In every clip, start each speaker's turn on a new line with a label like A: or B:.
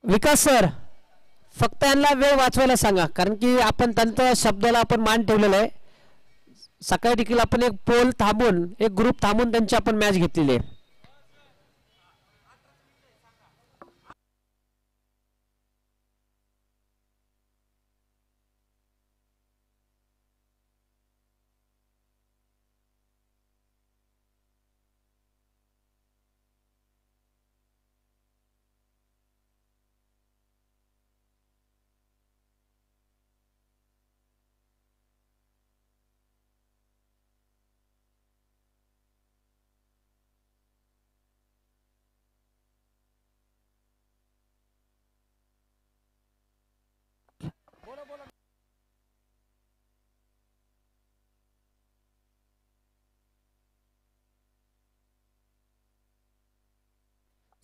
A: विकास sir फक्त यांना वेळ वाचवायला सांगा, कारण की आपण त्यांच्या शब्दाला आपण मान ठेवलेला आहे. सकाळी देखील आपण एक पोल थांबून एक ग्रुप थांबून त्यांची आपण मॅच घेतलेली आहे.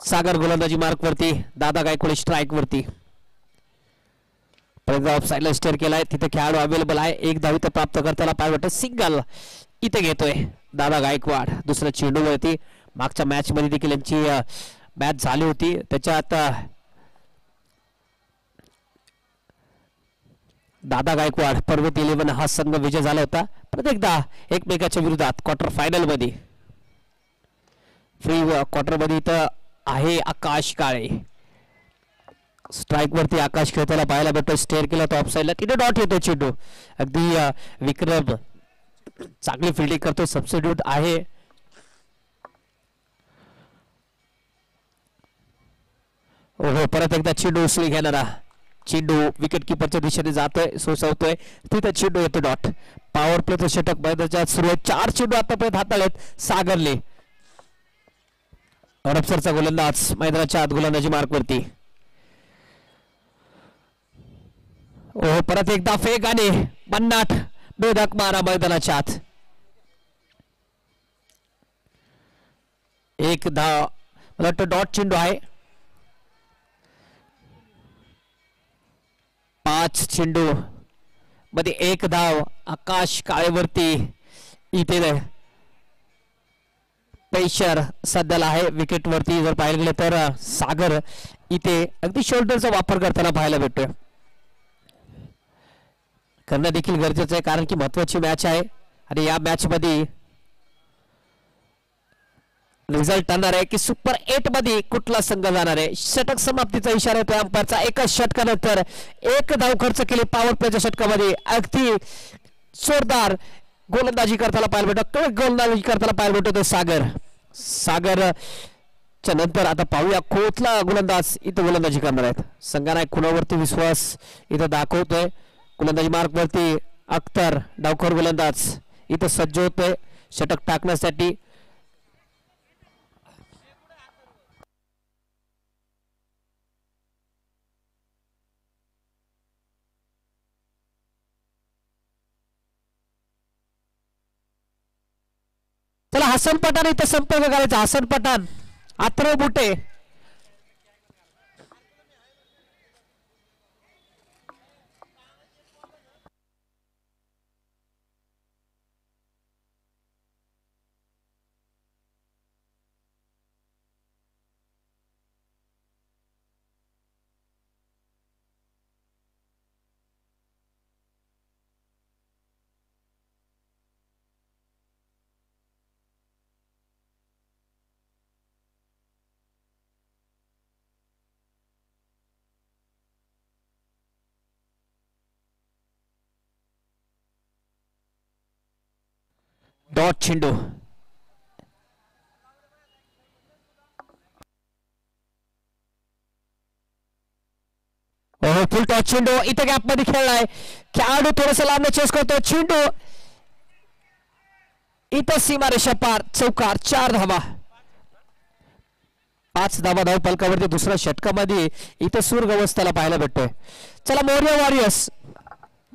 A: सागर गोलंदाजी मार्क वरती, दादा गायकवाड स्ट्राइक वरती. ऑफ साइडला स्टेअर केलाय, तिथे खेळाडू अवेलेबल आहे. एक धाव इथे प्राप्त करताना पाय वाटत सिंगल इथे घेतोय दादा गायकवाड दुसऱ्या चेंडूवरती. मागच्या मॅच मध्ये देखील यांची मॅच झाली होती, त्याच्यात दादा गायकवाड पर्वत 11 हा संघ विजय झाला होता. परत एकदा एकमेकाच्या विरोधात क्वार्टर फायनल मध्ये फ्री क्वार्टर मध्ये इथं आहे आकाश काळे. स्ट्राइक वरती आकाश खेळताना पाहायला भेटतो. स्टेअर केला तो ऑफ साइडला, तिथे डॉट येतो चेंडू. अगदी विक्रम चांगली फिल्डिंग करतो, सबस्टिट्यूट आहे. ओहो परत एकदा चेंडू उचली घेणारा. चेंडू विकेट किपरच्या दिशेने जातोय, सोसवतोय, तिथे चेंडू येतो डॉट. पॉवर प्लेचं षटक मैदानाच्या सुरुवात 4 चेंडू आतापर्यंत हाताळलेत सागरले. हडपसरचा गोलंदाज मैदानाच्या आत गोलंदाजी मार्क वरती. ओह परत एकदा फेक आणि बन्नाट बेधक मारा मैदानाच्या आत. एक धाव मला वाटतं डॉट चेंडू आहे. 5 चेंडू मध्ये 1 धाव आकाश काळेवरती. इथे पेशर सध्याला आहे विकेट वरती. जर पाहायला गेलं तर सागर इथे अगदी शोल्डरचा वापर करताना पाहायला भेटतोय. करणं देखील गरजेचं आहे, कारण की महत्वाची मॅच आहे आणि या मॅच मध्ये रिझल्ट ठरणार आहे की सुपर 8 मध्ये कुठला संघ जाणार आहे. षटक समाप्तीचा इशारा येतोय अंपायरचा. एकाच षटकानंतर 1 धाव खर्च केली पॉवर प्लेच्या षटकामध्ये. अगदी जोरदार गोलंदाजी करताना पाहायला भेटतो. गोलंदाजी करताना पाहायला भेटतो सागरच्या नंतर आता पाहूया कोथला गोलंदाज इथं गोलंदाजी करणार आहेत. संघाने कुणावरती विश्वास इथं दाखवतोय. गोलंदाजी मार्क वरती अख्तर डावखोर गोलंदाज इथं सज्ज होतोय षटक टाकण्यासाठी. चला हसन पठाण इथं संपर्क करायचा. हसन पठाण आत्रो बुटे डॉट चेंडू. फुल टॉच चेंडू इथे गॅप मध्ये खेळलाय. खेळाडू थोडस लांब चेस करतो. चेंडू इथं सीमारेषा पार. चौकार. 4 धावा. 5 धावा धाव फलकावरती दुसऱ्या षटकामध्ये इथं सुर्ग अवस्थेला पाहायला भेटतोय. चला मौर्य वॉरियर्स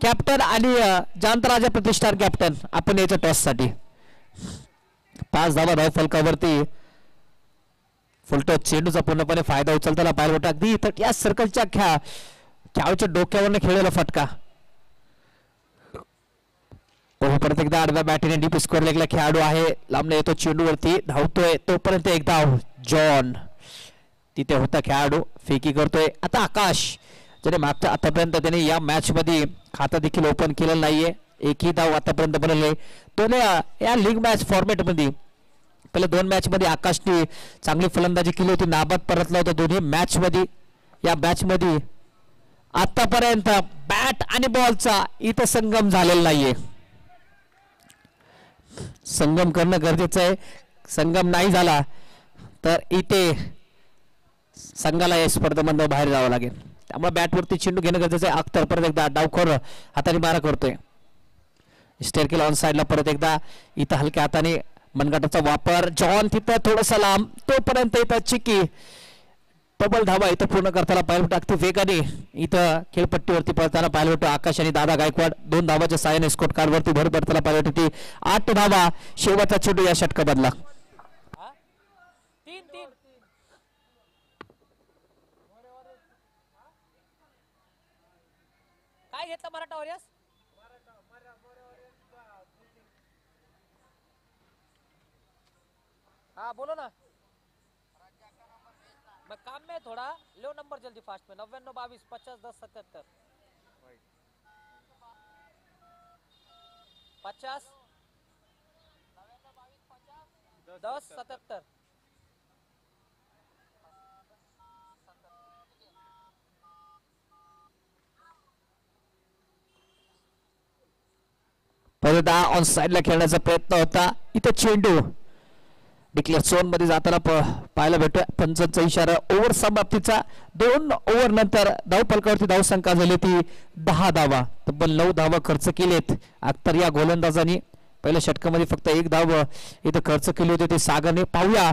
A: कॅप्टन आणि जांतराजा प्रतिष्ठान कॅप्टन आपण याच्या टॉस साठी 5 धावा धाव फलकावरती. फुलटॉस चेंडूचा पूर्णपणे फायदा उचलताना पाहायला भेटतो. अगदी इथं या सर्कलच्या खेळाच्या डोक्यावरनं खेळलेला फटका. परत एकदा आडव्या बॅटीने डीप स्कोर लेगला खेळाडू आहे. लांबने येतो चेंडूवरती धावतोय तोपर्यंत एक धाव. जॉन तिथे होता खेळाडू फेकी करतोय आता आकाश, ज्याने मागच्या आतापर्यंत त्याने या मॅच मध्ये खाता देखील ओपन केलेलं नाहीये, एकही धाव आतापर्यंत बनवले. तो या लीग मॅच फॉर्मॅट मध्ये पहिल्या 2 मॅच मध्ये आकाशने चांगली फलंदाजी केली होती, नाबाद परतला होता दोन्ही मॅच मध्ये. या मॅच मध्ये आतापर्यंत बॅट आणि बॉलचा इथं संगम झालेला नाहीये. संगम करणं गरजेचं आहे, संगम नाही झाला तर इथे संघाला या स्पर्धेमधून बाहेर जावं लागेल. त्यामुळे बॅटवरती चेंडू घेणं गरजेचं आहे. अख्तर परत एकदा डावखोर हाताने मारा करतोय, स्टेरकेल ऑन साइडला परत एकदा इथं हलक्या हाताने मनगटाचा वापर. जॉन तिथं थोडंसं लांब, तोपर्यंत इथं चिकी डबल धावा इथं पूर्ण करताना पाहिलं टाकते वेगाने इथं खेळपट्टीवरती पळताना पाहिलं होतं. आकाश आणि दादा गायकवाड 2 धावाच्या साहाय्याने स्कोर कार्डवरती भर पडताना पाहिलं होती. 8 धावा शेवटचा चेंडू या षटकामधला.
B: काय घेतलं मराठा वॉरियर्स? हाँ बोलो ना, मैं काम में थोड़ा लो नंबर जल्दी फास्ट में 99 22 50 10 77 50 10 77.
A: परत ऑन साइडला खेळण्याचा प्रयत्न होता, इथं चेंडू डिक्लेअर झोन मध्ये जाताना पाहायला भेटतोय. पंचांचा इशारा. ओव्हर समाप्तीचा 2 ओव्हर नंतर धावफलकावरती धावसंख्या झाली ती 10 धावा, तब्बल 9 धावा खर्च केलेत. अख्तर या गोलंदाजांनी पहिल्या षटकामध्ये फक्त 1 धाव इथं खर्च केली होती ते सागरने. पाहूया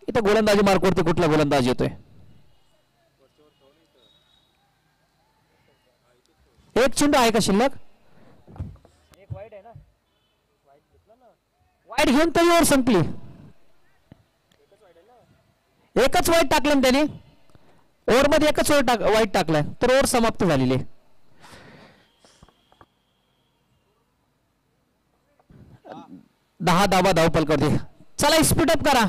A: इथं गोलंदाजी मार्कवरती कुठला गोलंदाज येतोय. एक चेंडू आहे का शिल्लक?
B: एक वाईड आहे ना,
A: वाईट घेऊन तरी ओव्हर संपली. एकच वाईट टाकलं त्याने ओव्हर मध्ये, एकच वाईट टाकलाय तर ओव्हर समाप्त झालेली. 10 धावा धावफलकावरती. चला स्पीडअप करा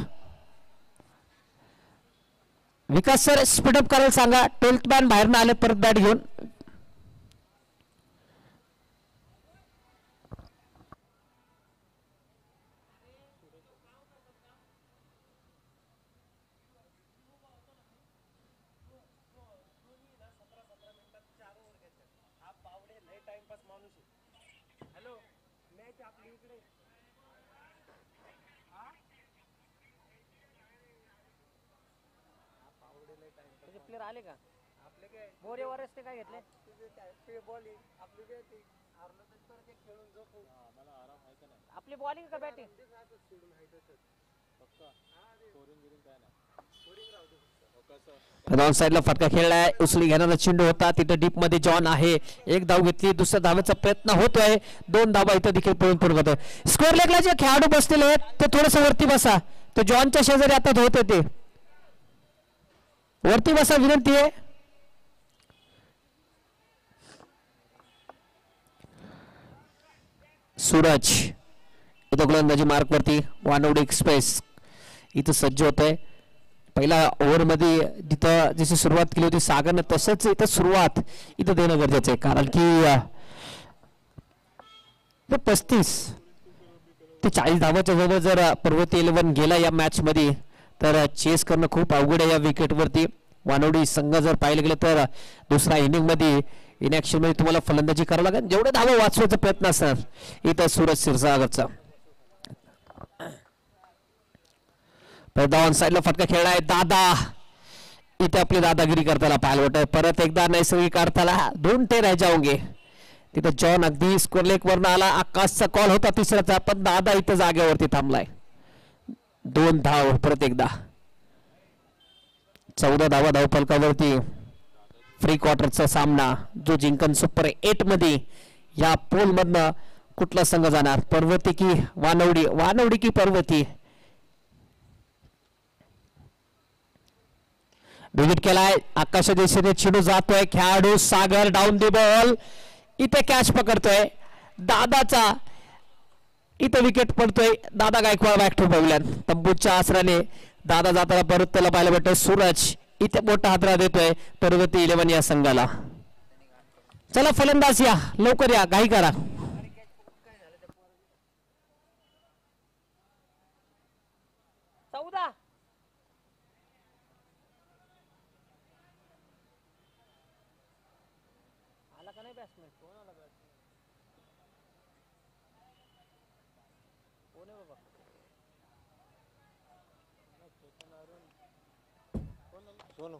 A: विकास सर, स्पीडअप करायला सांगा. 12th मॅन बाहेर ना आले परत बॅट घेऊन.
B: प्लेयर आले का? मोरे वॉरियर्स ते काय घेतले? आपली बॉलिंग का बॅटिंग?
A: ऑन साइडला फटका खेळलाय, उचली घेणारा चेंडू होता, तिथे डीप मध्ये जॉन आहे. 1 धाव घेतली, दुसऱ्या धावेचा प्रयत्न होतोय. 2 धावा इथं देखील पळून पडून होतोय. स्कोअर लेगला जे खेळाडू बसलेले आहेत ते थोडस वरती बसा. ते जॉनच्या शेजारी आता होते, ते वरती बसा विनंती आहे. सूरज इथं गोलंदाजी मार्क वरती. वानवडी एक्सप्रेस इथं सज्ज होत आहे. पहिला ओव्हर मध्ये जिथं जशी सुरुवात केली होती सागरने, तसंच इथं सुरुवात इथं देणं गरजेचं आहे. कारण की 35 ते 40 धावाच्या जवळ जर पर्वती 11 गेला या मॅच मध्ये तर चेस करणं खूप अवघड आहे या विकेट वरती. वानवडी संघ जर पाहिलं गेलं तर दुसऱ्या इनिंग मध्ये इनॅक्शन मध्ये तुम्हाला फलंदाजी करावं लागेल. जेवढे धावा वाचवायचा प्रयत्न असणार इथं सूरज क्षीरसागरचा. ऑन साइडला फटका खेळलाय. दादा इथे आपली दादागिरी करताना पाहायला होतं. परत एकदा नैसर्गिक अर्थाला 2 टे राह जाओगे. तिथं जॉन अगदी स्कोर लेक वरनं आला. आकाशचा कॉल होता तिसऱ्याचा, पण दादा इथं जागेवरती थांबलाय. 2 धाव परत एकदा. 14 धावा धावफलकावरती. फ्री क्वार्टरचा सामना जो जिंकन सुपर 8 मध्ये या पोल मधनं कुठला संघ जाणार, पर्वती की वानवडी, वानवडी की पर्वती. विकेट केलाय. आकाशच्या दिशेने चेंडू जातोय. खेळाडू सागर डाऊन दी बॉल, इथे कॅच पकडतोय. दादाचा इथे विकेट पडतोय. दादा गायकवाड बॅक टू बॉलर. तंबूच्या आसराने दादा जाताना परत त्याला पाहायला भेटतोय. सूरज इथे मोठा हादरा देतोय पर्वती 11 या संघाला. चला फलंदाज या, लवकर या, घाई करा.
B: चौदा आला का नाही बॅट्समॅन? कोण आला बॅट्समॅन? कोण आहे बाबा? सोनू.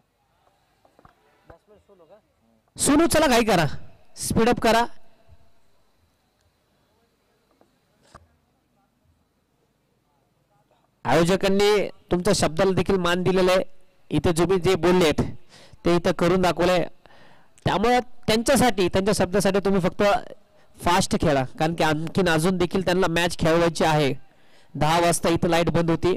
B: बॅट्समॅन सोनू का?
A: सोनू चला घाई करा, स्पीडअप करा. आयोजकांनी तुमच्या शब्दाला देखील मान दिलेला आहे. इथे तुम्ही जे बोललेत ते इथं करून दाखवलंय, त्यामुळे त्यांच्यासाठी त्यांच्या शब्दासाठी तुम्ही फक्त फास्ट खेळा, कारण की आणखीन अजून देखील त्यांना मॅच खेळवायची आहे. 10 वाजता इथं लाईट बंद होती.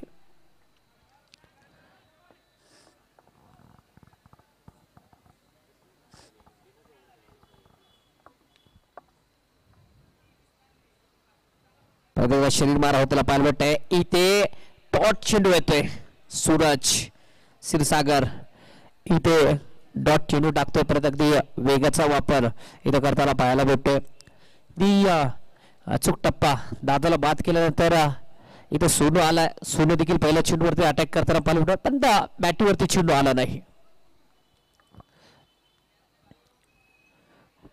A: शरीर मारा होताना पाहायला भेटतंय. इथे डॉट चेंडू येतोय सूरज क्षीरसागर. इथे डॉट चेंडू टाकतोय, परत अगदी वेगाचा वापर इथं करताना पाहायला भेटतोय. अचूक टप्पा दादाला बाद केल्यानंतर इथं सोनू आला. सोनू देखील पहिल्या चेंडूवरती अटॅक करताना पाहायला भेटतो, पण त्या बॅटीवरती चेंडू आला नाही.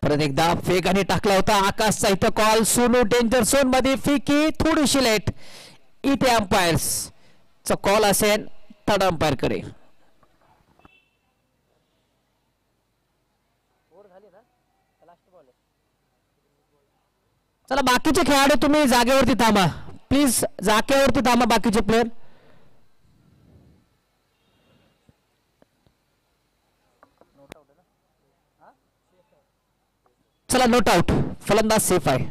A: परत एकदा वेगाने टाकला होता आकाशचा इथं कॉल. सोनू डेंजर झोन मध्ये, फिकी थोडीशी लेट. इथे अंपायर्स चा कॉल असेल थर्ड अंपायर कडे. चला बाकीचे खेळाडू तुम्ही जागेवरती थांबा प्लीज, जागेवरती थांबा बाकीचे प्लेयर. चला नोट आउट, फलंदाज सेफ आहे.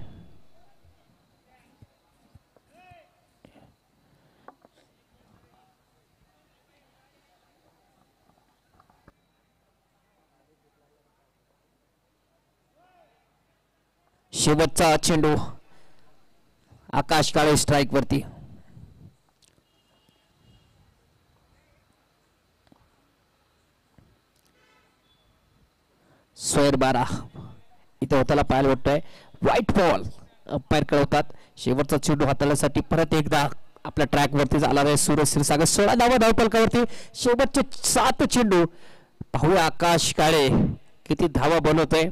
A: शेवटचा चेंडू आकाश काळे स्ट्राइक वरती. सोयर 12 इथे होताना पाहायला भेटतोय. व्हाईट बॉल अंपायर कळवतात. शेवटचा चेंडू हाताळण्यासाठी परत एकदा आपल्या ट्रॅक वरती झाला आहे सूरज क्षीरसागर. 16 धावा धावफलकावरती. शेवटचे 7 चेंडू पाहूया आकाश काळे किती धावा बनवतोय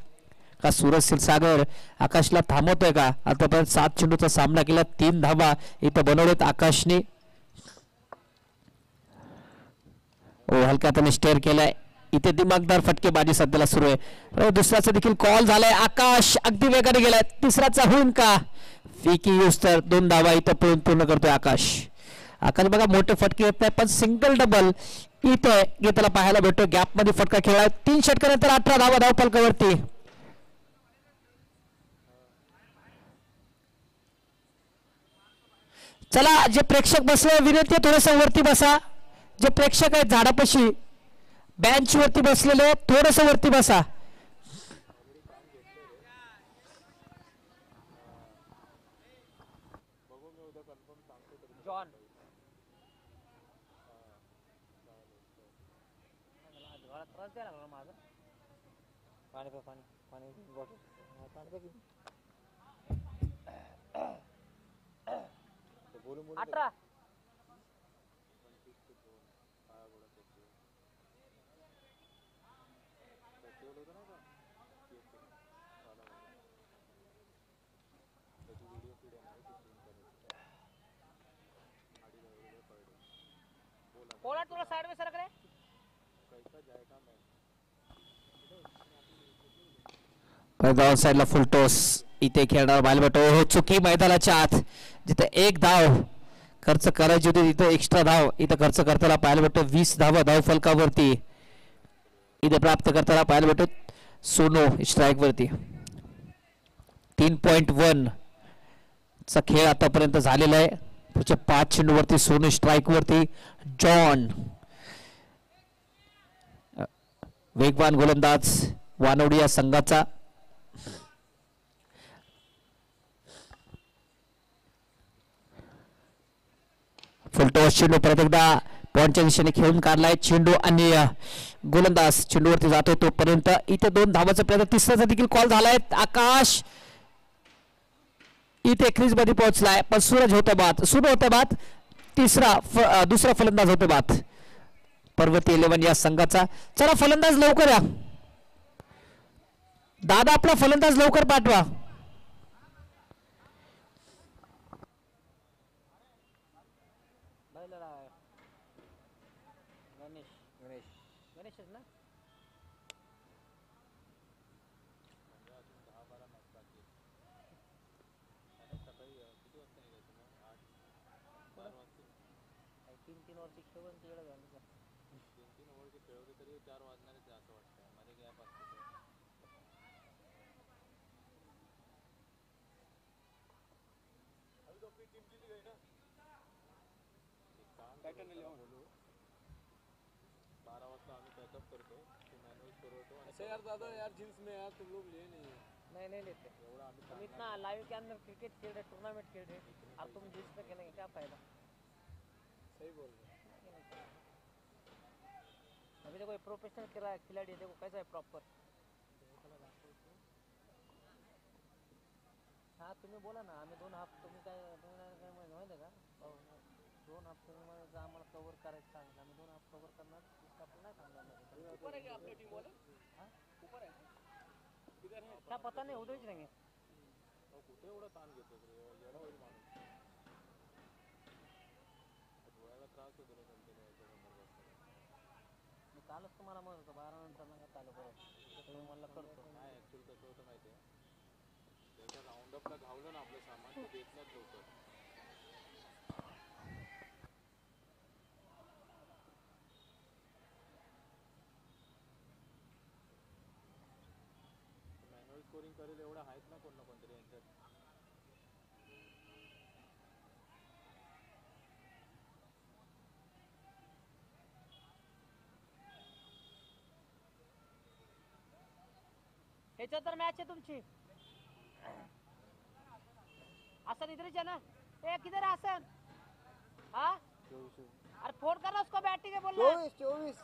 A: का सूरज क्षीरसागर आकाशला थांबवतोय का. आतापर्यंत 7 चेंडूचा सामना केला, 3 धावा इथं बनवलेत आकाशने. हलक्या हाताने स्टेअर केलाय. इथे दिमागदार फटकेबाजी सध्याला सुरू आहे. दुसऱ्याचा देखील कॉल झालाय. आकाश अगदी वेगाने गेलाय. तिसऱ्याचा होईन का? फिकी यूज तर 2 धावा इथं पळून पूर्ण करतोय आकाश. आकाश बघा मोठे फटके येत नाही, पण सिंगल डबल इथे घेताना पाहायला भेटतो. गॅप मध्ये फटका खेळलाय. 3 षटकानंतर 18 धावा धावफलकावरती. चला जे प्रेक्षक बसले विनंती थोडस वरती बसा. जे प्रेक्षक आहेत झाडापाशी बेंच वरती बसलेले थोडस वरती बसा.
B: जॉन त्रास द्यायला लागला माझा. पाणी पाणी पाणी बॉटल पाणी 18 बोला तुला साइड में सरक रे.
A: डाऊन साइडला फुल टॉस इथे खेळणार पाहायला भेटतो. चुकी मैदानाच्या आत जिथे 1 धाव खर्च करायची होती तिथे एक्स्ट्रा धाव इथे खर्च करताना पाहायला भेटतो. 20 धावा धावफलकावरती इथे प्राप्त करताना पाहायला भेटतो. सोनू स्ट्राइक वरती. 3.1 चा खेळ आतापर्यंत झालेला आहे. पुढच्या 5 चेंडूवरती सोनू स्ट्राइक वरती. जॉन वेगवान गोलंदाज वानवडी या संघाचा. फुलटॉस चेंडू परत एकदा पॉईंटच्या दिशेने खेळून काढलाय चेंडू आणि गोलंदाज चेंडूवरती जातो तोपर्यंत इथे 2 धावाचा प्रयत्न, तिसऱ्याचा देखील कॉल झालाय. आकाश इथे क्रीज मध्ये पोहोचलाय पण सूरज होते बाद, सुरू होते बाद. दुसरा फलंदाज होते बाद पर्वती 11 या संघाचा. चला फलंदाज लवकर या दादा, आपला फलंदाज लवकर पाठवा.
B: बैलाला गणेश गणेश गणेशच ना. तीन तीन वरती खेळून तिकडे झालं का. 3-3 ओव्हरचे खेळवले तरी 4 वाजणारच आहे असं वाटतं. मध्ये गॅप असतो. बोलू 12 वाजता आम्ही पॅकअप करतो, मॅन्युअल पुरवतो. ऐसा यार दादा यार जींस में यार तुम लोग ले नहीं लेते एवढा आम्ही. तुम इतना लाइव के अंदर क्रिकेट खेल रहे, टूर्नामेंट खेल रहे, अब तुम जींस में खेलेंगे क्या फायदा. सही बोल रहे. अभी देखो प्रोफेशनल खिलाड़ी देखो कैसा है प्रॉपर. हाँ तुम्ही बोला ना, आम्ही 2 हाफ तुम्ही काय माहिती का 2 हाफ तुम्ही मला आम्हाला कव्हर करायचं सांगितलं, आम्ही 2 हाफ कव्हर करणार. आपण नाही थांबणार. ऊपर है क्या आपकी टीम वाले? हां ऊपर है किधर है क्या पता नहीं, उधर ही रहेंगे. कुठे एवढा ताण घेतो रे, येडा होईल माणूस. डोळ्याला त्रास होतो रे कंटिन्यू. मी कालच तुम्हाला म्हणत होतो 12 नंतर नका चालू करू, तुम्ही मला करतो. नाही ॲक्च्युअली कसं होतं माहिती आहे, त्याच्या राऊंडअपला घावलं ना आपलं सामान ते देत नाहीत लवकर. मॅन्युअल स्कोरिंग करेल एवढं आहेत ना कोण ना कोणतरी यांच्यात. ह्याच्यात तर मॅच आहे तुमची. आसन इधरच है ना. ए किधर है आसन. हाँ अरे फोन करना उसको, बैटिंग है बोल रहा है. 24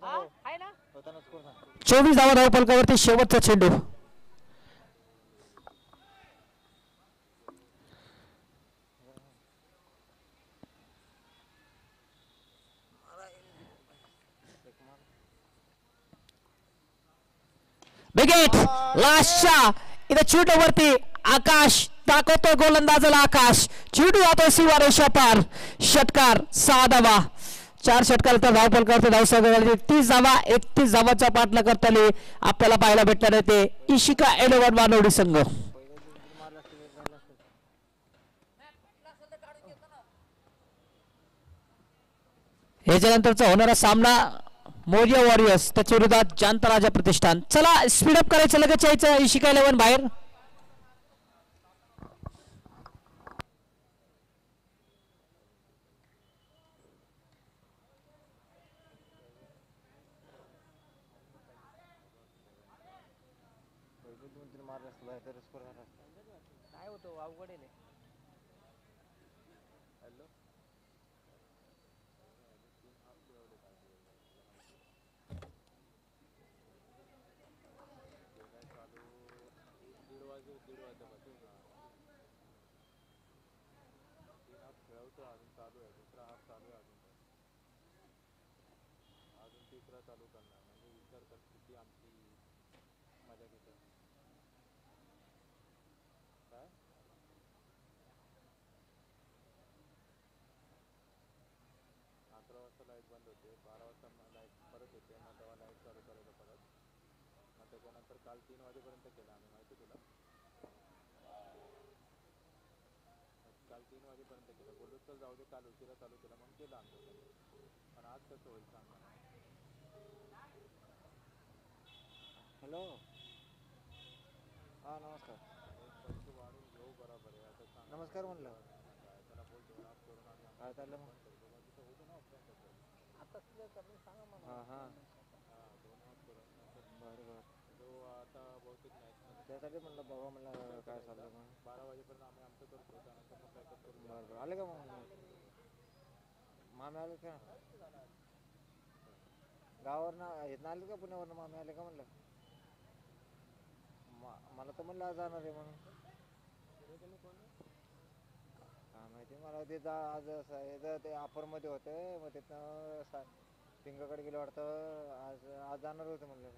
B: हाँ है ना.
A: 24 धावा धावफलकावरती शेवटचा चेंडू. विकेट लास्टच्या इथे चेंडूवरती आकाश दाखवतोय गोलंदाजाला. आकाश चेंडू जातोय सीमा रेषा पार. षटकार 6 धावा. 4 षटकार तर धावफलकावरती धावसंख्या 30 धावा. 31 धावाचा पाठला करताना आपल्याला पाहायला भेटणार आहे ते इशिका 11 वानवडी संघ. याच्यानंतरचा होणारा सामना मोरिया वॉरियर्स त्याच्या विरोधात जांता राजा प्रतिष्ठान. चला स्पीडअप करायचं, लगेच यायचं इशिका 11 बाहेर.
B: काय होतं अवघड आहे. हॅलो दीड वाजल्यापासून 3 हाफ खेळवतो, अजून चालू आहे. दुसरा हाफ चालू आहे अजून तिसरा चालू करणार. म्हणजे विचार कर किती आमची मजा घेतो. काय 11 वाजता लाईट बंद होते, 12 वाजता लाईट परत येते, मग तेव्हा लाईट चालू करायचं परत. मग त्याच्यानंतर काल 3 वाजेपर्यंत केलं आम्ही, माहिती तुला. काल 3 वाजेपर्यंत केलं. बोललो चल जाऊ दे, काल उशिरा चालू केला म्हणून केलं आमच्याकडे. पण आज कसं होईल सांग मला. हॅलो हां नमस्कार. पैसे वाढून घेऊ बरोबर आहे. आता सांग नमस्कार म्हणलं. त्याला बोलतो आप करून आम्ही काय चाललं मग तिथं होतं ना ऑप्शन तसं. आता क्लिअर करून सांगा मला. हां हां हां 2 हाफ करून बरं बरं. जो आता बहुतेक मॅच त्यासाठी म्हणलं बाबा मला काय चाललं मग. 12 वाजेपर्यंत आम्ही आमचं करतो, त्यानंतर मग पॅकअप करून. बरं बरं आले का मग.
C: मामे आले का गावावरनं इथनं आले का पुण्यावरनं मामे आले का म्हणलं मला तर म्हणलं आज जाणार आहे म्हणून काय माहिती मला ते आज ते अप्परमध्ये होते मग तिथनं पिंगाकडे गेलं वाटतं आज आज जाणार होतं म्हणलं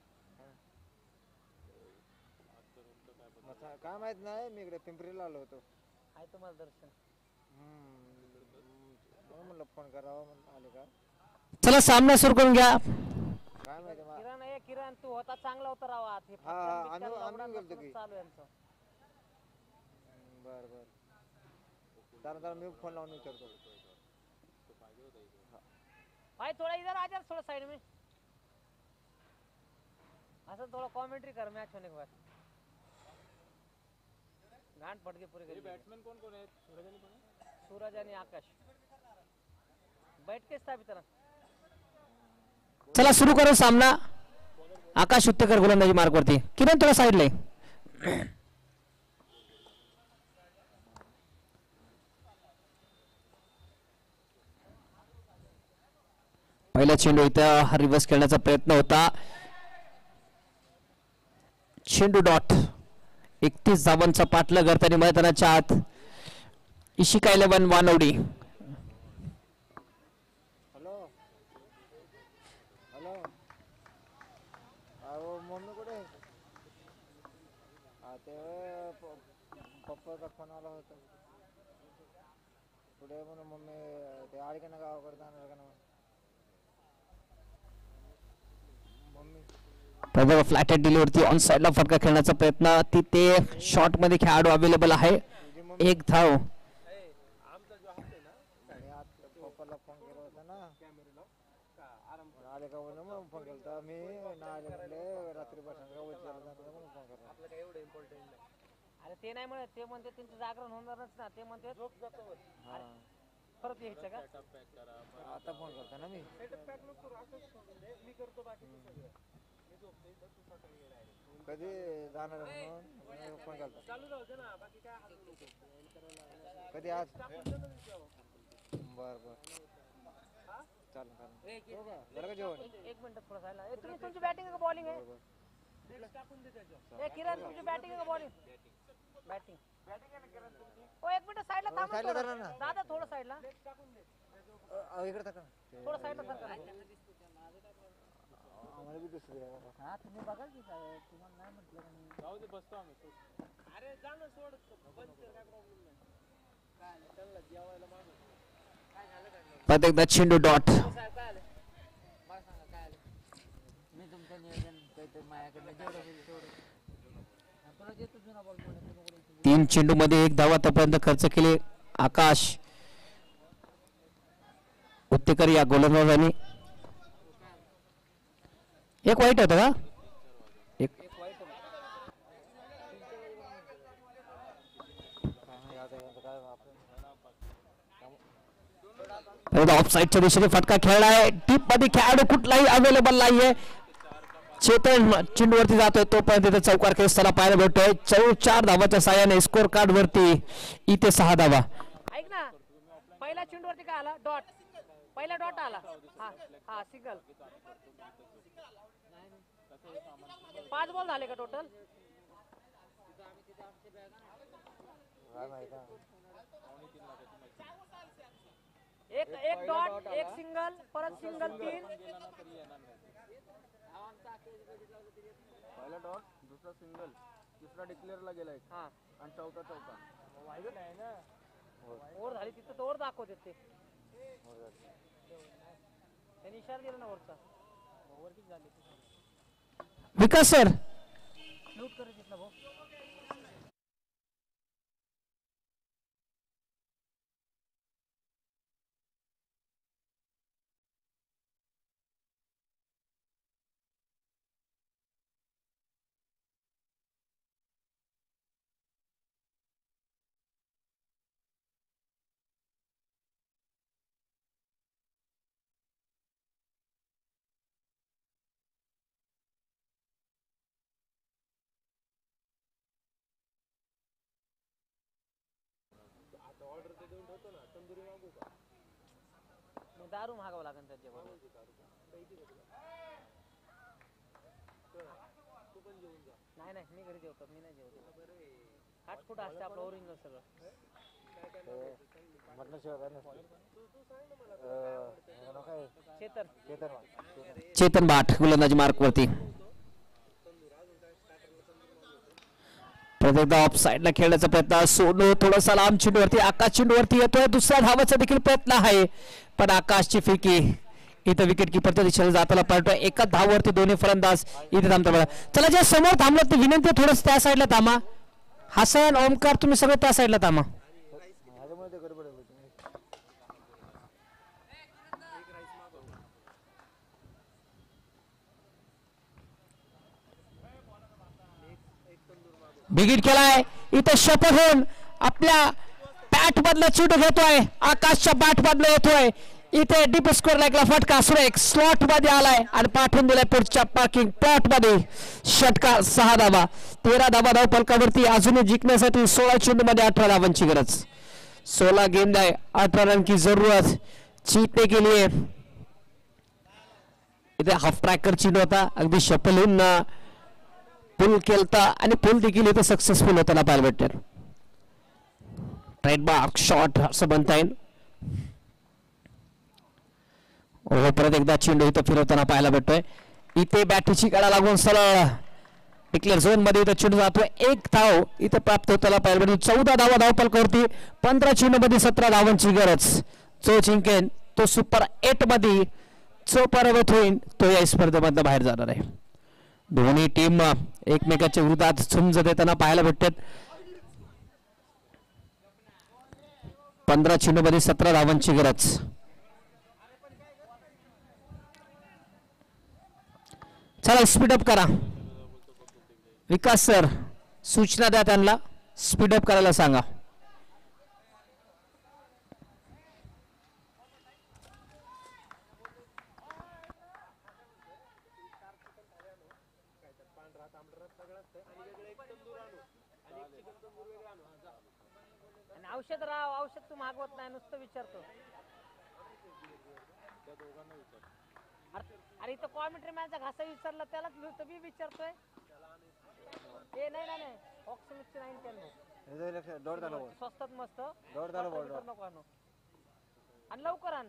C: काय माहित नाही मी इकडे पिंपरीला आलो होतो
B: आहे तुम्हाला दर्शन.
C: म्हणून म्हणलं फोन करावा म्हणलं आले का
A: चला सामना सुरू करून घ्या.
C: काय माहिती
B: किरण आहे किरण तू होता चांगला होता राव आत. हे
C: हा,
B: पटकन
C: आम्ही
B: बिटकन लफडा
C: गेलतो की.
B: चालू आहे यांचं.
C: बर बर त्यानंतर मी फोन लावून विचारतो
B: भाई थोड़ा इधर आ जा थोड़ा साइड में. असं थोड़ा कमेंट्री कर मैच होने के बाद. गांड पड़ गई पूरी गली. बैट्समैन कौन कौन है? सूरज आणि आकाश. बैठ के स्थापित रहा.
A: चला सुरू करू सामना. आकाश उत्तेकर गोलंदाजी मार्क वरती. किरण थोडा साईडला आहे. पहिला चेंडू इथं रिव्हर्स खेळण्याचा प्रयत्न होता. चेंडू डॉट 31 धावांचा पाठला करताना मैदानाच्या आत इशिका 11 वानवडी.
C: हॅलो हॅलो अहो मम्मी कुठे आहे? ते पप्पाचा फोन आला होता पुढे म्हणून मम्मी ते आडकाना गावाकडे जाणार का ना मम्मी
A: फ्लॅट डिलिव्हरती ऑन साइडला फटका खेळण्याचा प्रयत्न. तिथे शॉट मध्ये खेळाडू अवेलेबल आहे. एक धाव.
C: पप्पाला फोन केला होता ना आले का म्हणून मग फोन केला होता मी ना आले म्हणले रात्री बसून का विचारलं जाणार म्हणून फोन करला.
B: आपलं काय एवढं इम्पॉर्टंट नाही. अरे ते नाही म्हणत ते म्हणते त्यांचं जागरण होणारच ना. ते म्हणते झोप जातो परत यायचं का
C: आता फोन करतो ना मी
B: मी करतो बाकीचं सगळं.
C: कधी जाणार म्हणून फोन केला
B: चालू राहू दे ना बाकी काय
C: कधी आज बर बर चालेल झालं का जेवण?
B: एक मिनिट थोडं साईडला. तुम्ही तुमची बॅटिंग आहे का बॉलिंग आहे? ए किरण तुमची बॅटिंग आहे का बॉलिंग? बॅटिंग ओ एक मिनिट साईडला थांबा.
C: साईडला धरा ना.
B: दादा थोडं साईडला.
C: इकडे टाका
B: थोडं साईडला सरका.
C: आम्हाला बी दुसरी आहे.
B: हा तुम्ही बघा की काय तुम्हाला नाही म्हटलं का मी जाऊ दे बसतो आम्ही. अरे जा ना सोड बंद कर काय प्रॉब्लेम नाही. काय चल जेवायला मागू. काय झालं काय?
A: परत एकदा चेंडू डॉट.
B: साहेब काय आले? मला सांगा काय आले? मी तुमचं नियोजन काहीतरी माझ्याकडनं जेवढं होईल तेवढं तुला देतो जुना बॉल कोणी
A: 3 चेंडू मध्ये 1 धाव आतापर्यंत खर्च केले आकाश उत्तेकर या गोलंदाजांनी. एक वाईट होता का? एक ऑफ साईडच्या दिशेने फटका खेळलाय. टीप मध्ये खेळाडू कुठलाही अवेलेबल नाहीये. चेतन चेंडूवरती जातोय तोपर्यंत इथे चौकार खेळताना पाहायला भेटतोय. 4 धावाच्या साह्याने स्कोर कार्ड वरती इथे 6 धावा.
B: ऐक ना पहिला चेंडूवरती काय आला? डॉट. पहिला डॉट आला. हा हा सिंगल. 5 बॉल झाले का टोटल? एक एक डॉट एक सिंगल परत सिंगल 3.
D: पहिला डॉट दुसरा सिंगल तिसरा डिक्लेअरला गेलाय
B: हा
D: आणि चौथा चौका
B: वाईट नाही ना. ओव्हर झाली तिथं ओव्हर दाखवते ते. त्यांनी इशारा दिला ना वरचा. ओव्हर किती झाली?
A: विकास सर
B: लूट करायची ना भाऊ. दारू मागावं लागेल त्याच्याबरोबर. नाही नाही मी घरी जेवतो, मी नाही जेवतो. हाच कुठं असते आपलं ओरिजिनल सगळं.
A: चेतन भाट गोलंदाजी मार्क वरती. परत एकदा ऑफ साइडला खेळण्याचा प्रयत्न. सोनू थोडासा लांब चेंडूवरती, आकाश चेंडूवरती येतोय. दुसऱ्या धावाचा देखील प्रयत्न आहे पण आकाशची फेकी इथं विकेट किपरच्या दिशेने जाताना पाहतोय. एका धावावरती दोन्ही फलंदाज इथे थांबतात. चला ज्या समोर थांबलं ते विनंती आहे थोडंसं त्या साईडला थांबा. हसन ओमकार तुम्ही सगळे त्या साईडला थांबा. बिगिट केलाय इथे शपथ होऊन आपल्या बॅट मधला चेंडू घेतोय. आकाशच्या बॅट मधला येतोय. इथे डीप स्कोर लागला फटका. सुरेख स्लॉट मध्ये आलाय आणि पाठवून दिलाय पुढच्या पार्किंग प्लॉट मध्ये. षटकार 6 धावा, 13 धावा धाव फलकावरती. अजूनही जिंकण्यासाठी 16 चेंडू मध्ये 18 धावांची गरज. 16 गेंद आहे, 18 रन की जरूरत जीतने के लिए. इथे हाफ ट्रॅकर चेंडू होता, अगदी शपलून पुल केलता आणि पुल देखील इथे सक्सेसफुल होताना पाहायला भेटतात. ट्रेडमार्क शॉट असं म्हणता येईल. परत एकदा चेंडू इथं फिरवताना पाहायला भेटतोय. इथे बॅटरीची कडा लागून सरळ डिक्लेअर झोन मध्ये इथं चेंडू जातोय. 1 धाव इथं प्राप्त होताना पाहायला भेटतो. 14 धावा धाव फलकावरती. 15 चेंडू मध्ये 17 धावांची गरज. जो जिंकेन तो सुपर 8 मध्ये जो पराभूत होईल तो या स्पर्धेमधनं बाहेर जाणार आहे. दोन्ही टीम एकमेकाच्या विरोधात झुंज देताना पाहायला भेटतात. 15 चेंडू मध्ये 17 धावांची गरज. चला स्पीडअप करा. विकास सर सूचना द्या त्यांना, स्पीडअप करायला सांगा.
B: औषध राव, औषध तू मागवत नाही, नुसतं विचारतो. अरे इथं कॉमेंट्री मॅनचा घासा विचारला त्यालाच मी विचारतोय. ए नाही नाही नाही ऑक्सिमिक्स 910 स्वस्तात मस्त नको आणू आणि लवकर आण.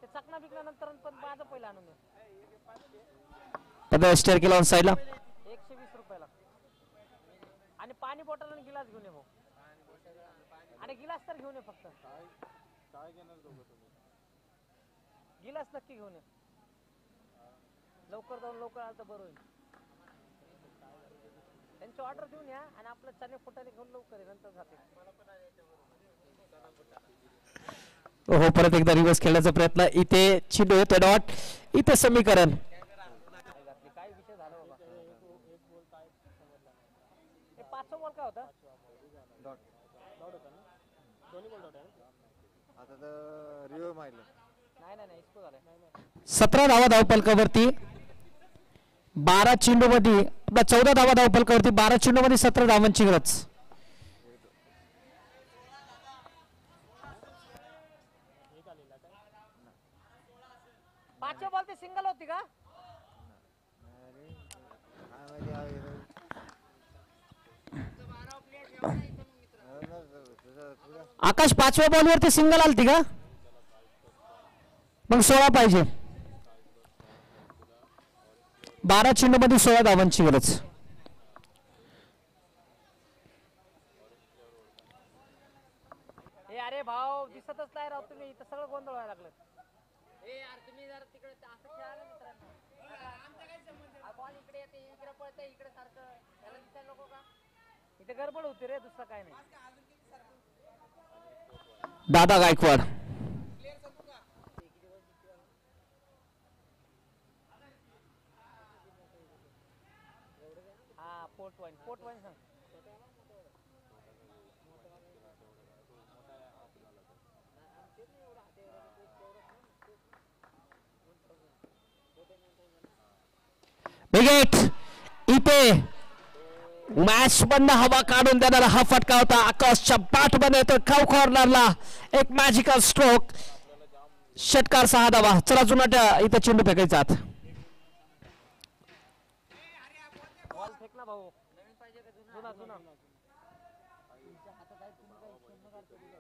B: ते चकना बिकना नंतर पण माझं पहिलं आणून
A: स्टेअर केला ऑन साइडला
B: 120 रुपयाला. आणि पाणी बॉटल आणि गिलास घेऊन ये भाऊ. आणि गिलास तर घेऊन ये फक्त. गिलास नक्की घेऊन ये. लवकर जाऊन लवकर आलं तर बरं होईल. त्यांची ऑर्डर देऊन या आणि आपलं चणे फुटाने घेऊन लवकर आहे, नंतर जाते.
A: हो परत एकदा रिव्हर्स खेळण्याचा प्रयत्न. इथे चेंडू येतो डॉट. इथे समीकरण
B: काय विषय झाला बाबा. हे 5 बॉल काय होता.
C: आता तर रिव्ह्यू मारलं.
B: नाही नाही नाही इसको झालं.
A: 17 धावा धाव फलकावरती. 12 चेंडू मध्ये 14 धावा धाव फलकावरती. 12 चेंडू मध्ये 17 धावांची गरज.
B: पाचव्या बॉल ते सिंगल होती का.
A: आकाश 5व्या बॉलवरती सिंगल आलती का. मग 16 पाहिजे. 12 चेंडू मध्ये 16 धावांची गरज.
B: ए अरे भाऊ दिसतच नाही राव तुम्ही. इथं सगळं गोंधळ व्हायला लागलं. ए यार तुम्ही जरा तिकडे असं खेळा ना मित्रांनो. आमचा काय संबंध. बॉल इकडे येते इकडे पळते इकडे सारखं त्याला दिसायला नको का. इथे गडबड होती रे, दुसरं काय नाही.
A: दादा गायकवाड
B: हा पोर्ट वाईन सांग.
A: बिगेट इथे मॅच बंद हवा काढून देणारा हा फटका होता. आकाशच्या बॅट मध्ये येतो खाऊ कॉर्नरला. एक मॅजिकल स्ट्रोक. षटकार 6 धावा. चला जुनाट इथं चेंडू फेकायचा आत.
B: बॉल फेक ना भाऊ. नवीन पाहिजे का जुना? जुना तुमच्या हातात आहे, तुम्ही काही खेळणं काढतो कुठं?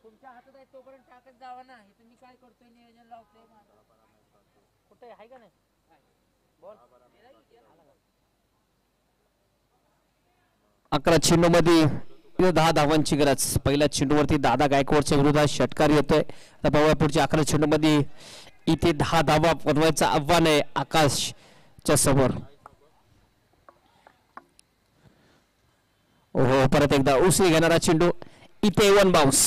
B: तुमच्या हातात आहे तोपर्यंत टाकत जावा ना. हे तुम्ही काय करतोय, नियोजन लावतोय. कुठे आहे का नाही बॉल?
A: 11 चेंडू मध्ये 10 धावांची गरज. पहिल्या चेंडूवरती दादा गायकवाडच्या विरोधात षटकार येतोय. आता पाहूया पुढच्या 11 चेंडू मध्ये इथे 10 धावा बनवायचं आव्हान आहे आकाशच्या समोर. ओहो, परत एकदा उसळी घेणारा चेंडू. इथे 1 बाउन्स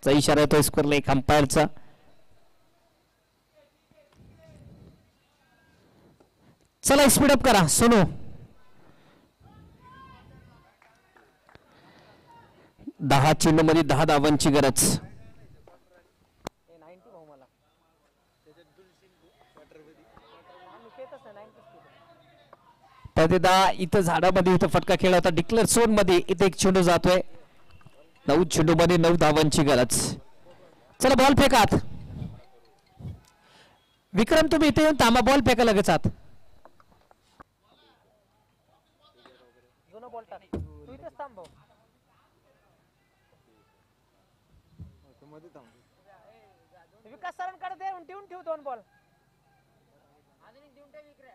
A: चा इशारा येतोय स्कोरला एक अंपायरचा. चला स्पीडअप करा सोनू. 10 चेंडू मध्ये 10 धावांची गरज.
B: 90 भाऊ मला आम्ही पेतच नाही 90
A: प्रतिदा इथं झाडामध्ये इथं फटका खेळला होता. डिक्लेअर झोन मध्ये इथे एक चेंडू जातोय. 9 चेंडू मध्ये 9 धावांची गरज. चला बॉल फेकात. विक्रम तुम्ही इथे येऊन थांबा, बॉल फेका लगेच आत.
B: जुना बॉल टाक. तू इथेच थांब भाऊ.
C: मध्ये थांब.
B: विकास सरांकडे दे, देऊन ठेव 2 बॉल. अजून एक देऊन ठेव इकडे.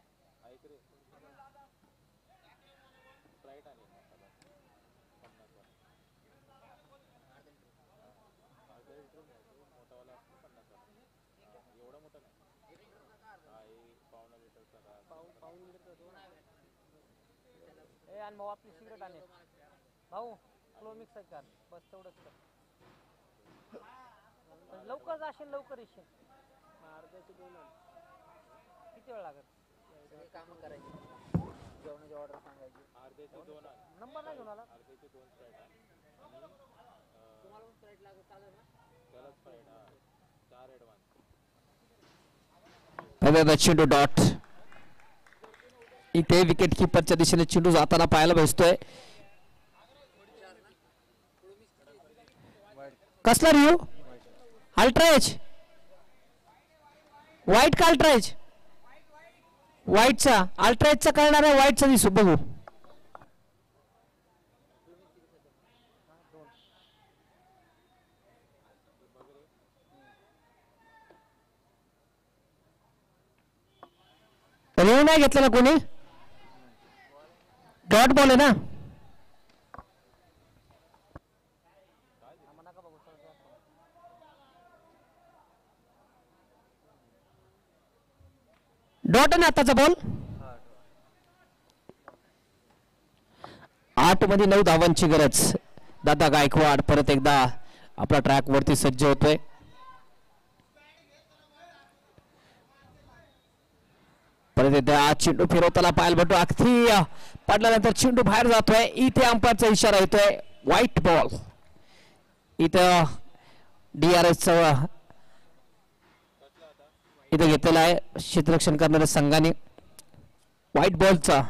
B: ए आणि भाऊ आपली सिगरेट आले भाऊ. क्लो मिक्स कर बस, तेवढंच कर. लवकर जाशील, लवकर येशील. अर्ध्याचे 2 किती वेळ लागत? सगळे कामं करायची, जेवणाची ऑर्डर सांगायची. अर्ध्याचे 2 नंबर नाही घेऊन आला. अर्ध्याचे 2 स्प्राईट आणि तुम्हाला पण स्प्राईट लागत चालेल ना? त्याला स्प्राईट 4 ॲडव्हान्स.
A: चेंडू डॉट. इथे विकेट किपरच्या दिशेने चेंडू जाताना पाहायला भेटतोय. कसला रिव्ह्यू? अल्ट्राएज व्हाईट का अल्ट्राएज? व्हाईटचा. अल्ट्राएजचा कळणार आहे, व्हाईटचा दिसू बघू. रिव्ह्यू नाही घेतलेला कोणी? डॉट बॉल आहे ना? डॉट आहे ना आताचा बॉल? 8 मध्ये 9 धावांची गरज. दादा गायकवाड परत एकदा आपला ट्रॅक वरती सज्ज होतोय. परत एकदा चेंडू फिरवताना पाहायला भेटतो. अगदी पडल्यानंतर चेंडू बाहेर जातोय. इथे अंपायरचा इशारा येतोय व्हाईट बॉल. इथं DRS इथं घेतलेला आहे क्षेत्ररक्षण करणाऱ्या संघाने व्हाईट बॉलचा.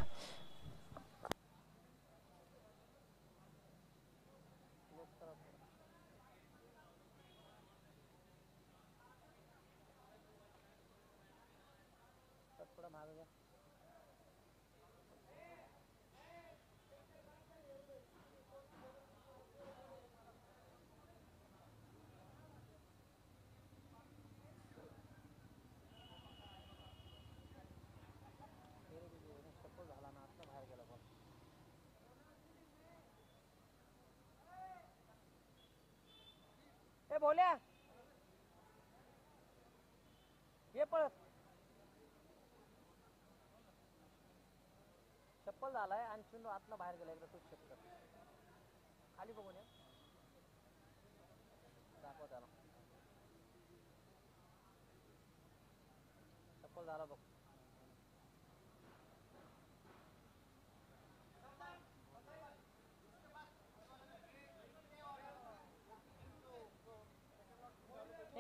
B: बोल्या ये पळत. चप्पल झालाय आणि चेंडू आतनं बाहेर गेला. एकदा तूच चेक कर. खाली बघून या. दाखवा त्याला. चप्पल झाला बघ.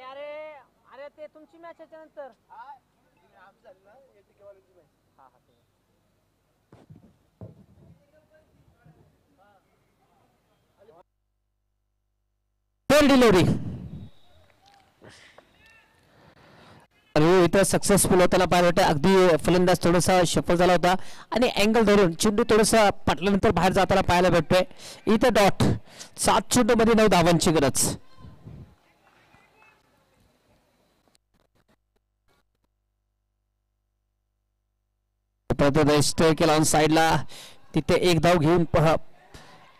B: अरे अरे ते तुमची मॅच याच्यानंतर. हा हा
A: डिलिव्हरी. इथं सक्सेसफुल होताना पाहायला भेटतं. अगदी फलंदाज थोडासा सफल झाला होता आणि अँगल धरून चेंडू थोडासा पटल्यानंतर बाहेर जाताना पाहायला भेटतोय. इथं डॉट 7 चेंडूमध्ये 9 धावांची गरज. स्टे केला ऑन साईडला. तिथे एक धाव घेऊन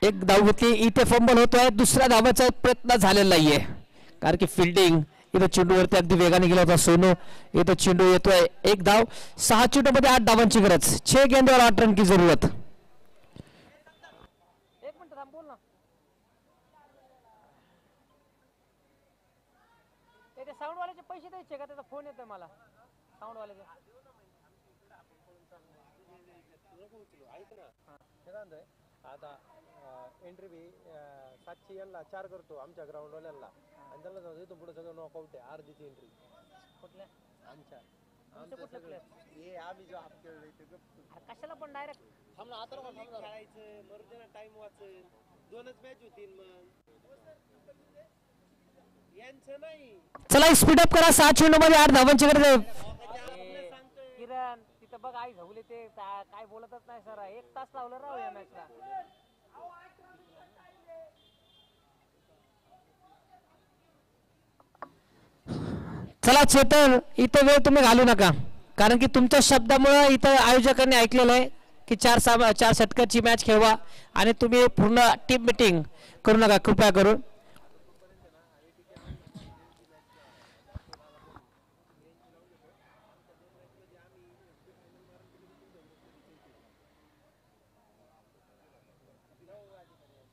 A: एक धाव घेतली. इथे फंबल होतोय. दुसऱ्या धावाचा प्रयत्न झालेला नाहीये कारण की फिल्डिंग इथं चेंडूवरती अगदी वेगाने गेला होता सोनू. इथं चेंडू येतोय. एक धाव. 6 चेंडूमध्ये 8 धावांची गरज. 6 गेंदवर 8 रन की जरूरत.
B: एक मिनिट थांब, बोल ना. ते साऊंड वाल्याचे पैसे द्यायचे का? त्याचा फोन येतोय मला साऊंड वाल्याचे.
E: आता एंट्री बी 700 यांना 4 करतो आमच्या ग्राउंडवाल्यांना आणि त्यांना सांगतो इथून पुढे सगळं नॉकआउट आहे. अर्धीची एंट्री
B: कुठल्या
E: आमच्या
B: कुठल्या प्लेअर?
E: हे आम्ही जो आप
B: कशाला पण डायरेक्ट
E: खेळायचं मर्जना टाइम वाचेल. 2च मॅच होतील मग यांचं नाही.
A: चला स्पीड अप करा. 6 चेंडूमध्ये 8 धावांची गरज आहे.
B: किरण तिथं बघ आई झवले ते काय बोलतच नाही सर. 1 तास लावलं राव या मॅचला.
A: चला चेतन इथं वेळ तुम्ही घालू नका कारण की तुमच्या शब्दामुळे इथं आयोजकांनी ऐकलेलं आहे की 4 षटकाची मॅच खेळवा आणि तुम्ही पूर्ण टीम मीटिंग करू नका कृपया करून.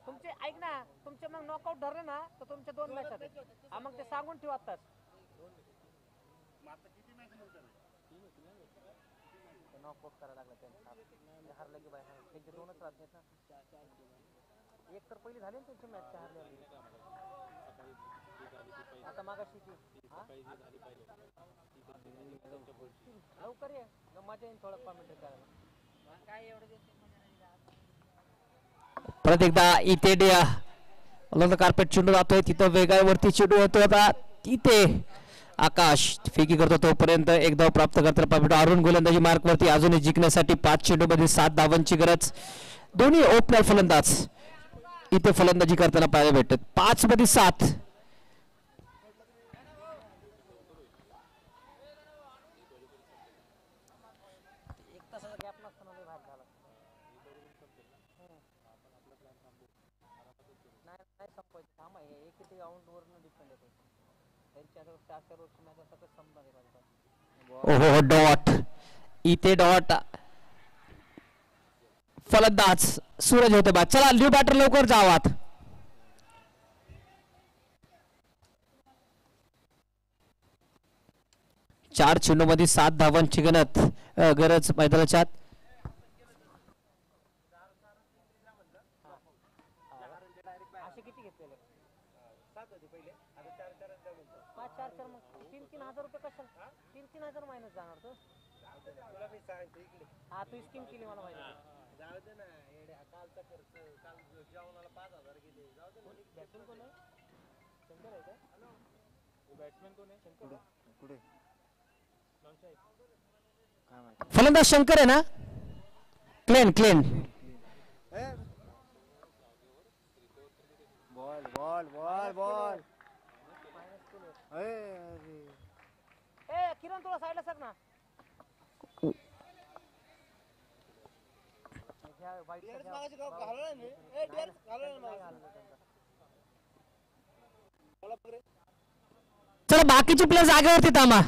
B: तुमचे ऐक ना, तुमचे मग नॉकआउट धरले ना तर तुमच्या 2 मॅच आहेत. मग ते सांगून ठेवा आताच. नॉकआउट करायला लागला त्यांना. हरलं की बाय त्यांचे 2च राहत ना. एक तर पहिली झाली ना त्यांची मॅच हारले. आता मागाशी लवकर ये मजा येईल थोडं कॉमेंट्री करायला. काय एवढं
A: परत एकदा इथे कार्पेट चेंडू जातोय. तिथं वेगावरती चेंडू होतो. आता तिथे आकाश फेकी करतो तोपर्यंत एक धाव प्राप्त करतो. अरुण गोलंदाजी मार्क वरती अजूनही जिंकण्यासाठी 5 चेंडूमध्ये 7 धावांची गरज. दोन्ही ओपनर फलंदाज इथे फलंदाजी करताना पाहायला भेटतात. 5 मध्ये 7.
B: एक तासाचा गॅप नसताना लय भाग झाला. नाही संपवायचं. थांबा एक राऊंड वरनं डिपेंड आहे. त्यांच्या 4 वर्ष मॅच सगळं संपणार आहे.
A: ओहो डॉट. इथे डॉट. फलंदाज सूरज होते बाद. चला न्यू बॅटर लवकर जावात. चार चेंडूमध्ये 7 धावांची गरज मैदानाच्या आत.
B: असे किती घेतलेले? 7 होते पहिले. आता 4 मग 3,000 रुपये कशाला? 3,000 मायनस जाणार तो.
E: तुला मी सांगतो इकडे.
B: हा तू स्कीम केली मला माहिती.
E: जाऊ दे ना कालचा खर्च काल जेवणाला 5,000 गेले. जाऊ दे.
B: बॅट्समन कोण आहे? शंकर आहे का?
E: बॅट्समॅन कोण आहे?
C: कुठे काय माहिती.
A: फलंदाज शंकर आहे ना? क्लेन
C: बॉल बॉल बॉल बॉल.
B: ए किरण तुला साईडला सर ना.
A: चला बाकीचे प्लेयर जागेवरती थांबा.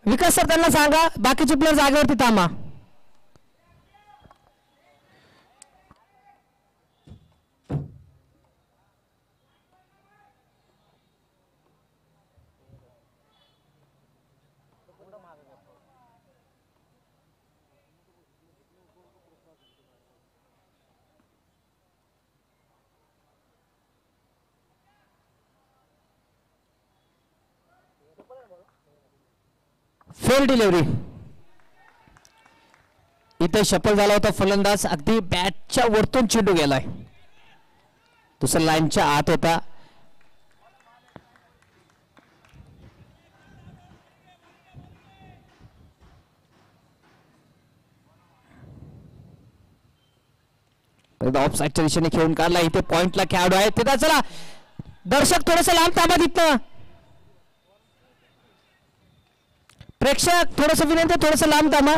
A: विकास सर त्यांना सांगा बाकीचे प्लेयर जागेवरती थांबा. Fail delivery. इथे सफल झाला होता फलंदाज. अगदी बॅटच्या वरतून चेंडू गेलाय. दुसऱ्या लाईनच्या आत होता. ऑफ साईडच्या दिशेने खेळून काढला. इथे पॉइंटला खेळाडू आहे तिथं. चला दर्शक थोडस लांब थांबा तिथनं. प्रेक्षक थोडस विनंती, थोडस लांब थांबा.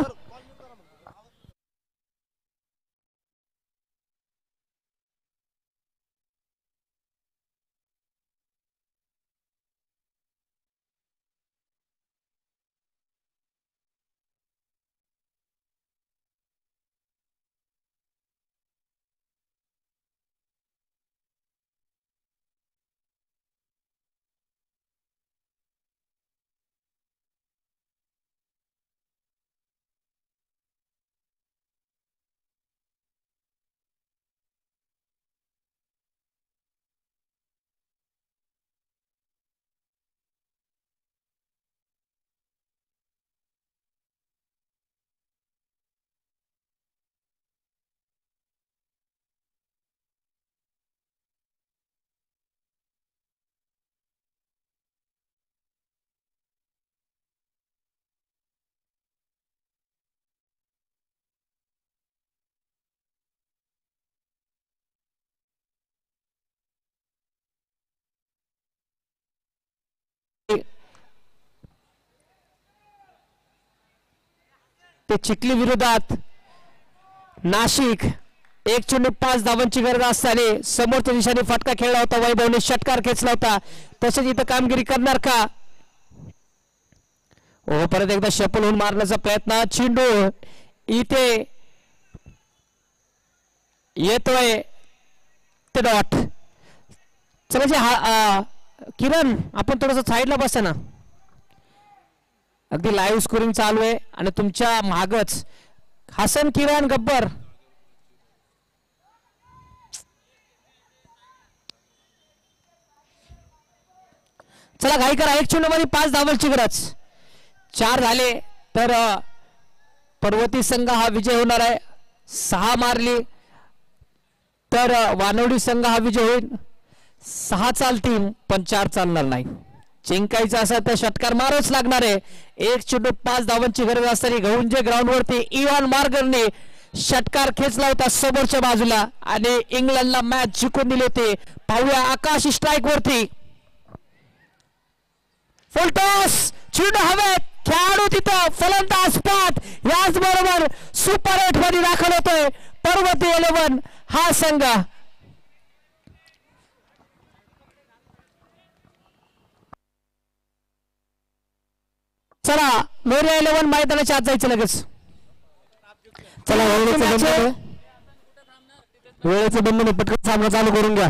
A: ते चिखली विरोधात नाशिक 1-5 धावांची गरज असताना समोरच्या दिशेने फटका खेळला होता. वैभवने षटकार खेचला होता. तसेच इथं कामगिरी करणार का? ओ परत एकदा शपल होऊन मारण्याचा प्रयत्न. चेंडू इथे येतोय ते डॉट. चला जे किरण आपण थोडस साईडला बसा ना. अगदी लाईव्ह स्कोरिंग चालू आहे आणि तुमच्या मागच हसन किरण गब्बर. चला घाई करा. 1-0 मध्ये 5 धावांची गरज. 4 झाले तर पर्वती संघ हा विजय होणार आहे. 6 मारली तर वानवडी संघ हा विजय होईल. 6 चालतील पण 4 चालणार नाही. जिंकायचं असं तर षटकार मारावंच लागणार आहे. 1-5 धावांची गरज असताना गहुंजे ग्राउंड वरती इवान मार्गरने षटकार खेचला होता समोरच्या बाजूला आणि इंग्लंडला मॅच जिंकून दिली होती. पाहूया आकाश स्ट्राईक वरती. फुलटॉस चेंडू हवेत. खेळाडू तिथं फलंदाज पाठ. याच बरोबर सुपर 8 मध्ये दाखल होतोय पर्वती 11 हा संघ. चला लोरिया 11 मैदानाच्या आत जायचं लगेच. चला वेळेचं बंधन पटकन सामना चालू करून घ्या.